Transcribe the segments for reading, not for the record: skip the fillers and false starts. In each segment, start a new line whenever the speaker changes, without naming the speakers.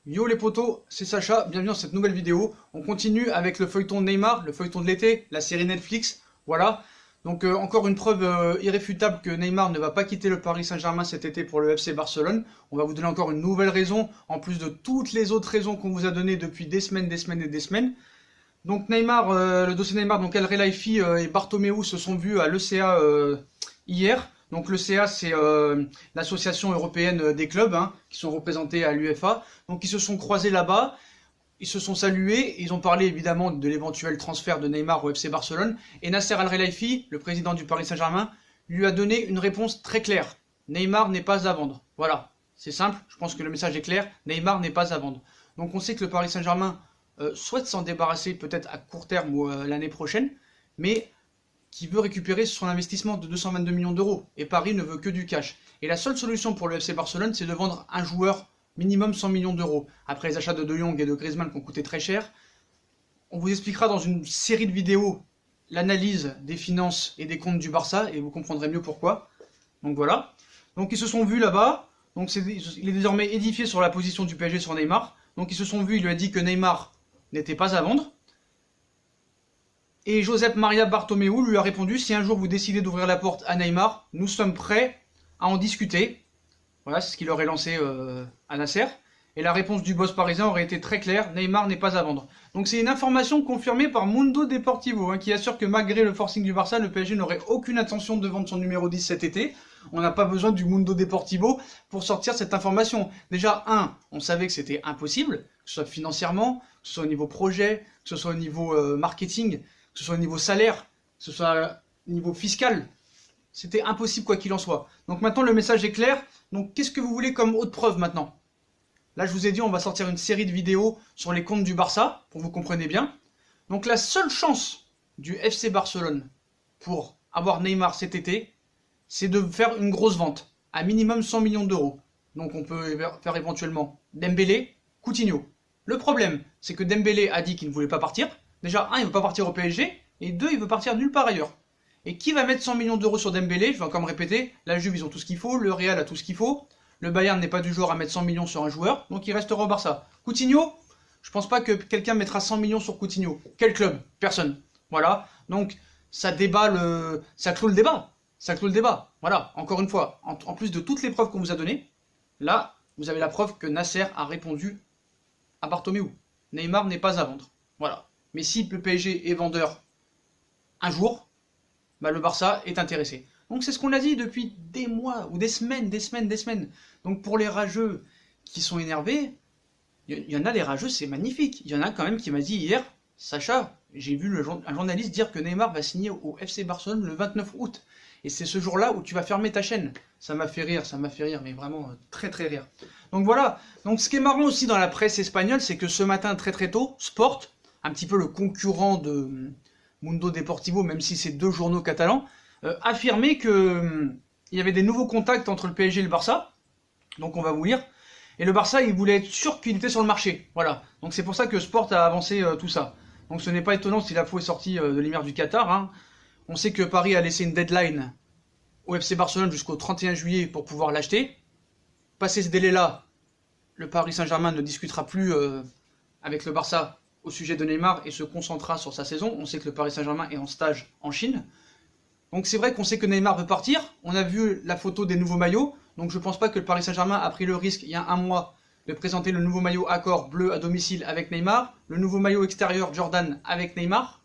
Yo les potos, c'est Sacha, bienvenue dans cette nouvelle vidéo. On continue avec le feuilleton Neymar, le feuilleton de l'été, la série Netflix, voilà. Donc encore une preuve irréfutable que Neymar ne va pas quitter le Paris Saint-Germain cet été pour le FC Barcelone. On va vous donner encore une nouvelle raison, en plus de toutes les autres raisons qu'on vous a données depuis des semaines et des semaines. Donc Neymar, le dossier Neymar, donc El Khelaifi et Bartomeu se sont vus à l'ECA hier. Donc l'ECA, c'est l'association européenne des clubs qui sont représentés à l'UEFA. Donc ils se sont croisés là-bas, ils se sont salués, ils ont parlé évidemment de l'éventuel transfert de Neymar au FC Barcelone. Et Nasser Al Khelaifi, le président du Paris Saint-Germain, lui a donné une réponse très claire. Neymar n'est pas à vendre. Voilà, c'est simple, je pense que le message est clair, Neymar n'est pas à vendre. Donc on sait que le Paris Saint-Germain souhaite s'en débarrasser peut-être à court terme ou l'année prochaine, mais qui veut récupérer son investissement de 222 millions d'euros. Et Paris ne veut que du cash. Et la seule solution pour le FC Barcelone, c'est de vendre un joueur minimum 100 millions d'euros. Après les achats de Jong et de Griezmann qui ont coûté très cher, on vous expliquera dans une série de vidéos l'analyse des finances et des comptes du Barça, et vous comprendrez mieux pourquoi. Donc voilà. Donc ils se sont vus là-bas. Donc il est désormais édifié sur la position du PSG sur Neymar. Donc ils se sont vus, il lui a dit que Neymar n'était pas à vendre. Et Josep Maria Bartomeu lui a répondu: si un jour vous décidez d'ouvrir la porte à Neymar, nous sommes prêts à en discuter. Voilà, c'est ce qu'il aurait lancé à Nasser. Et la réponse du boss parisien aurait été très claire: Neymar n'est pas à vendre. Donc c'est une information confirmée par Mundo Deportivo, qui assure que malgré le forcing du Barça, le PSG n'aurait aucune intention de vendre son numéro 10 cet été. On n'a pas besoin du Mundo Deportivo pour sortir cette information. Déjà, on savait que c'était impossible, que ce soit financièrement, que ce soit au niveau projet, que ce soit au niveau marketing, que ce soit au niveau salaire, que ce soit au niveau fiscal. C'était impossible quoi qu'il en soit. Donc maintenant le message est clair. Donc qu'est-ce que vous voulez comme autre preuve maintenant? Là je vous ai dit on va sortir une série de vidéos sur les comptes du Barça, pour que vous compreniez bien. Donc la seule chance du FC Barcelone pour avoir Neymar cet été, c'est de faire une grosse vente, à minimum 100 millions d'euros. Donc on peut faire éventuellement Dembélé, Coutinho. Le problème, c'est que Dembélé a dit qu'il ne voulait pas partir. Déjà, il ne veut pas partir au PSG, et deux, il veut partir nulle part ailleurs. Et qui va mettre 100 millions d'euros sur Dembélé? Je vais encore me répéter, la Juve, ils ont tout ce qu'il faut, le Real a tout ce qu'il faut, le Bayern n'est pas du genre à mettre 100 millions sur un joueur, donc il restera au Barça. Coutinho, je pense pas que quelqu'un mettra 100 millions sur Coutinho. Quel club? Personne. Voilà, donc ça clôt le débat. Ça clôt le débat. Voilà, encore une fois, en plus de toutes les preuves qu'on vous a données, là, vous avez la preuve que Nasser a répondu à Bartomeu. Neymar n'est pas à vendre. Voilà. Mais si le PSG est vendeur un jour, le Barça est intéressé. Donc c'est ce qu'on a dit depuis des mois, ou des semaines. Donc pour les rageux qui sont énervés, il y en a les rageux, c'est magnifique. Il y en a quand même qui m'a dit hier: Sacha, j'ai vu un journaliste dire que Neymar va signer au FC Barcelone le 29 août. Et c'est ce jour-là où tu vas fermer ta chaîne. Ça m'a fait rire, mais vraiment très très rire. Donc voilà. Donc ce qui est marrant aussi dans la presse espagnole, c'est que ce matin très tôt, Sport, un petit peu le concurrent de Mundo Deportivo, même si c'est deux journaux catalans, affirmait que il y avait des nouveaux contacts entre le PSG et le Barça. Donc on va vous lire. Et le Barça, il voulait être sûr qu'il était sur le marché. Voilà. Donc c'est pour ça que Sport a avancé tout ça. Donc ce n'est pas étonnant si la faux est sortie de l'émir du Qatar. On sait que Paris a laissé une deadline au FC Barcelone jusqu'au 31 juillet pour pouvoir l'acheter. Passé ce délai-là, le Paris Saint-Germain ne discutera plus avec le Barça au sujet de Neymar et se concentrera sur sa saison. On sait que le Paris Saint-Germain est en stage en Chine. Donc c'est vrai qu'on sait que Neymar veut partir. On a vu la photo des nouveaux maillots. Donc je pense pas que le Paris Saint-Germain a pris le risque il y a un mois de présenter le nouveau maillot Accor bleu à domicile avec Neymar, le nouveau maillot extérieur Jordan avec Neymar,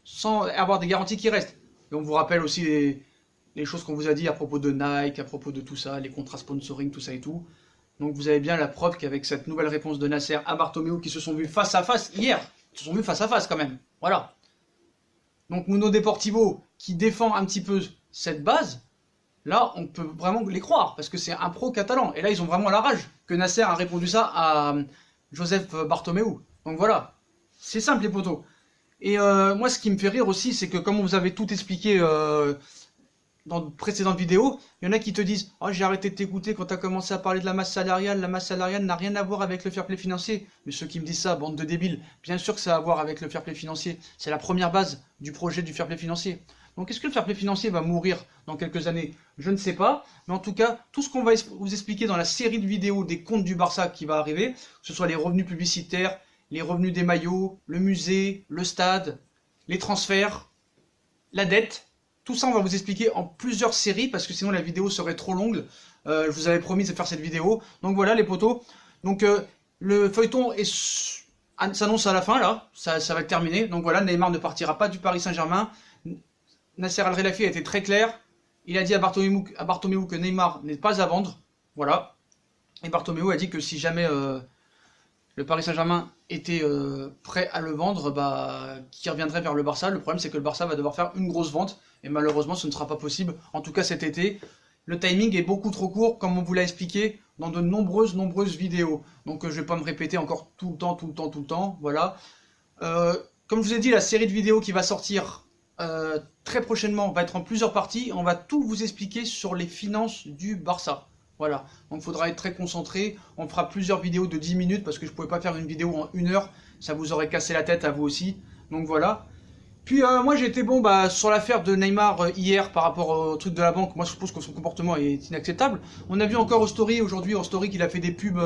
sans avoir des garanties qui restent. Et on vous rappelle aussi les choses qu'on vous a dit à propos de Nike, à propos de tout ça, les contrats sponsoring, tout ça et tout. Donc vous avez bien la preuve qu'avec cette nouvelle réponse de Nasser à Bartomeu, qui se sont vus face à face hier, ils se sont vus face à face quand même, voilà. Donc Mundo Deportivo, qui défend un petit peu cette base, là on peut vraiment les croire, parce que c'est un pro catalan, et là ils ont vraiment la rage que Nasser a répondu ça à Josep Bartomeu. Donc voilà, c'est simple les potos. Et moi ce qui me fait rire aussi, c'est que comme on vous avait tout expliqué dans de précédentes vidéos, il y en a qui te disent: oh, j'ai arrêté de t'écouter quand tu as commencé à parler de la masse salariale n'a rien à voir avec le fair play financier. Mais ceux qui me disent ça, bande de débiles, bien sûr que ça a à voir avec le fair play financier. C'est la première base du projet du fair play financier. Donc est-ce que le fair play financier va mourir dans quelques années? Je ne sais pas. Mais en tout cas, tout ce qu'on va vous expliquer dans la série de vidéos des comptes du Barça qui va arriver, que ce soit les revenus publicitaires, les revenus des maillots, le musée, le stade, les transferts, la dette, tout ça on va vous expliquer en plusieurs séries parce que sinon la vidéo serait trop longue. Je vous avais promis de faire cette vidéo. Donc voilà les potos. Donc le feuilleton s'annonce à la fin là, ça va être terminé. Donc voilà, Neymar ne partira pas du Paris Saint-Germain. Nasser Al-Khelaifi a été très clair. Il a dit à Bartomeu que Neymar n'est pas à vendre. Voilà. Et Bartomeu a dit que si jamais le Paris Saint-Germain était prêt à le vendre, qu'il reviendrait vers le Barça. Le problème c'est que le Barça va devoir faire une grosse vente. Et malheureusement ce ne sera pas possible. En tout cas cet été. Le timing est beaucoup trop court, comme on vous l'a expliqué dans de nombreuses vidéos. Donc je vais pas me répéter encore tout le temps, voilà. Comme je vous ai dit, la série de vidéos qui va sortir très prochainement va être en plusieurs parties. On va tout vous expliquer sur les finances du Barça. Voilà, donc il faudra être très concentré. On fera plusieurs vidéos de 10 minutes parce que je ne pouvais pas faire une vidéo en 1 heure. Ça vous aurait cassé la tête à vous aussi. Donc voilà. Puis moi j'ai été bon sur l'affaire de Neymar hier par rapport au truc de la banque. Moi je pense que son comportement est inacceptable. On a vu encore aujourd'hui en story qu'il a fait des pubs,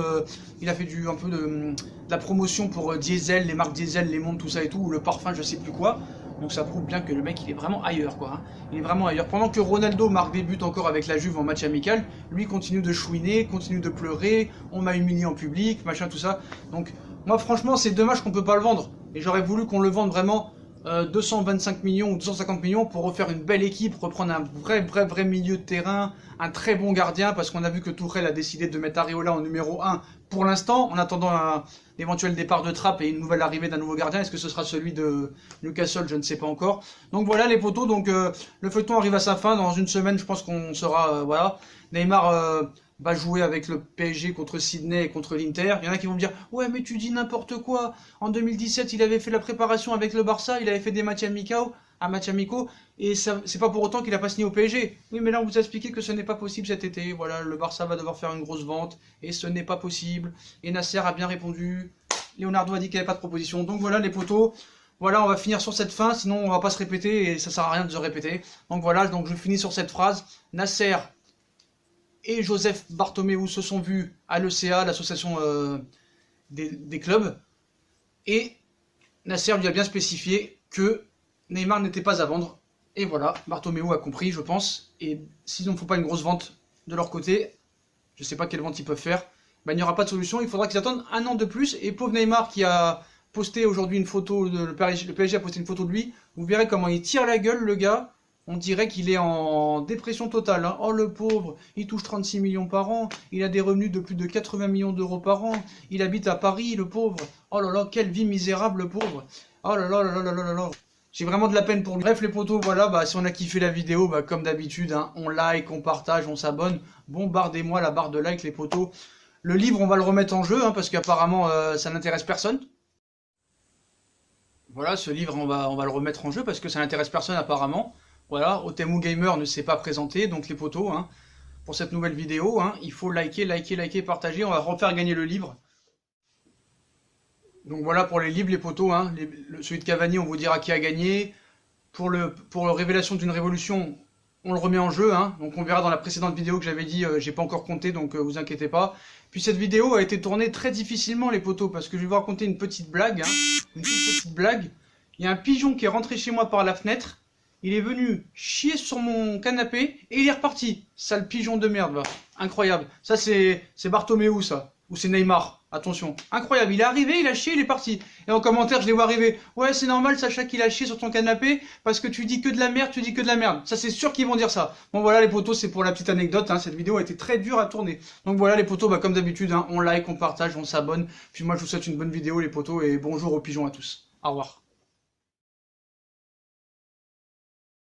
il a fait un peu de la promotion pour Diesel, les marques Diesel, les montres, tout ça et tout, ou le parfum, je sais plus quoi. Donc ça prouve bien que le mec il est vraiment ailleurs quoi. Hein. Il est vraiment ailleurs. Pendant que Ronaldo marque des buts encore avec la Juve en match amical, lui continue de chouiner, continue de pleurer, on m'a humilié en public, machin tout ça. Donc moi franchement c'est dommage qu'on peut pas le vendre. Et j'aurais voulu qu'on le vende vraiment 225 millions ou 250 millions pour refaire une belle équipe, reprendre un vrai milieu de terrain, un très bon gardien, parce qu'on a vu que Tourelle a décidé de mettre Areola en numéro 1 pour l'instant, en attendant un éventuel départ de Trapp et une nouvelle arrivée d'un nouveau gardien. Est-ce que ce sera celui de Newcastle? Je ne sais pas encore. Donc voilà les potos, donc le feuilleton arrive à sa fin, dans une semaine je pense qu'on sera, voilà, Neymar va jouer avec le PSG contre Sydney et contre l'Inter. Il y en a qui vont me dire « Ouais, mais tu dis n'importe quoi. En 2017, il avait fait la préparation avec le Barça, il avait fait des matchs amicaux, et c'est pas pour autant qu'il a pas signé au PSG. » Oui, mais là, on vous a expliqué que ce n'est pas possible cet été. Voilà, le Barça va devoir faire une grosse vente, et ce n'est pas possible. Et Nasser a bien répondu. Leonardo a dit qu'il n'y avait pas de proposition. Donc voilà, les potos. Voilà, on va finir sur cette fin, sinon on va pas se répéter, et ça sert à rien de se répéter. Donc voilà, donc je finis sur cette phrase. Nasser et Joseph Bartomeu se sont vus à l'ECA, l'association des clubs, et Nasser lui a bien spécifié que Neymar n'était pas à vendre, et voilà, Bartomeu a compris, je pense, et s'ils ne font pas une grosse vente de leur côté, je ne sais pas quelle vente ils peuvent faire, il n'y aura pas de solution, il faudra qu'ils attendent un an de plus, et pauvre Neymar qui a posté aujourd'hui une photo, le PSG a posté une photo de lui, vous verrez comment il tire la gueule le gars. On dirait qu'il est en dépression totale. Hein. Oh le pauvre, il touche 36 millions par an, il a des revenus de plus de 80 millions d'euros par an, il habite à Paris, le pauvre. Oh là là, quelle vie misérable, le pauvre. Oh là là là là là là là. J'ai vraiment de la peine pour lui. Bref les potos, voilà, si on a kiffé la vidéo, comme d'habitude, hein, on like, on partage, on s'abonne. Bombardez-moi la barre de like les potos. Le livre, on va le remettre en jeu, hein, parce qu'apparemment, ça n'intéresse personne. Voilà, ce livre, on va le remettre en jeu, parce que ça n'intéresse personne apparemment. Voilà, Otemu Gamer ne s'est pas présenté, donc les potos, hein, pour cette nouvelle vidéo, hein, il faut liker, partager, on va refaire gagner le livre. Donc voilà pour les livres, les potos, hein, celui de Cavani, on vous dira qui a gagné. Pour la révélation d'une révolution, on le remet en jeu, hein, donc on verra dans la précédente vidéo que j'avais dit, j'ai pas encore compté, donc vous inquiétez pas. Puis cette vidéo a été tournée très difficilement, les potos, parce que je vais vous raconter une petite blague, hein, une toute petite blague. Il y a un pigeon qui est rentré chez moi par la fenêtre. Il est venu chier sur mon canapé et il est reparti. Sale pigeon de merde, va. Incroyable. Ça, c'est Bartomeu, ça. Ou c'est Neymar. Attention. Incroyable. Il est arrivé, il a chié, il est parti. Et en commentaire, je les vois arriver. Ouais, c'est normal, Sacha, qu'il a chié sur ton canapé parce que tu dis que de la merde, tu dis que de la merde. Ça, c'est sûr qu'ils vont dire ça. Bon, voilà, les potos, c'est pour la petite anecdote. Hein. Cette vidéo a été très dure à tourner. Donc voilà, les potos, comme d'habitude, hein, on like, on partage, on s'abonne. Puis moi, je vous souhaite une bonne vidéo, les potos, et bonjour aux pigeons à tous. Au revoir.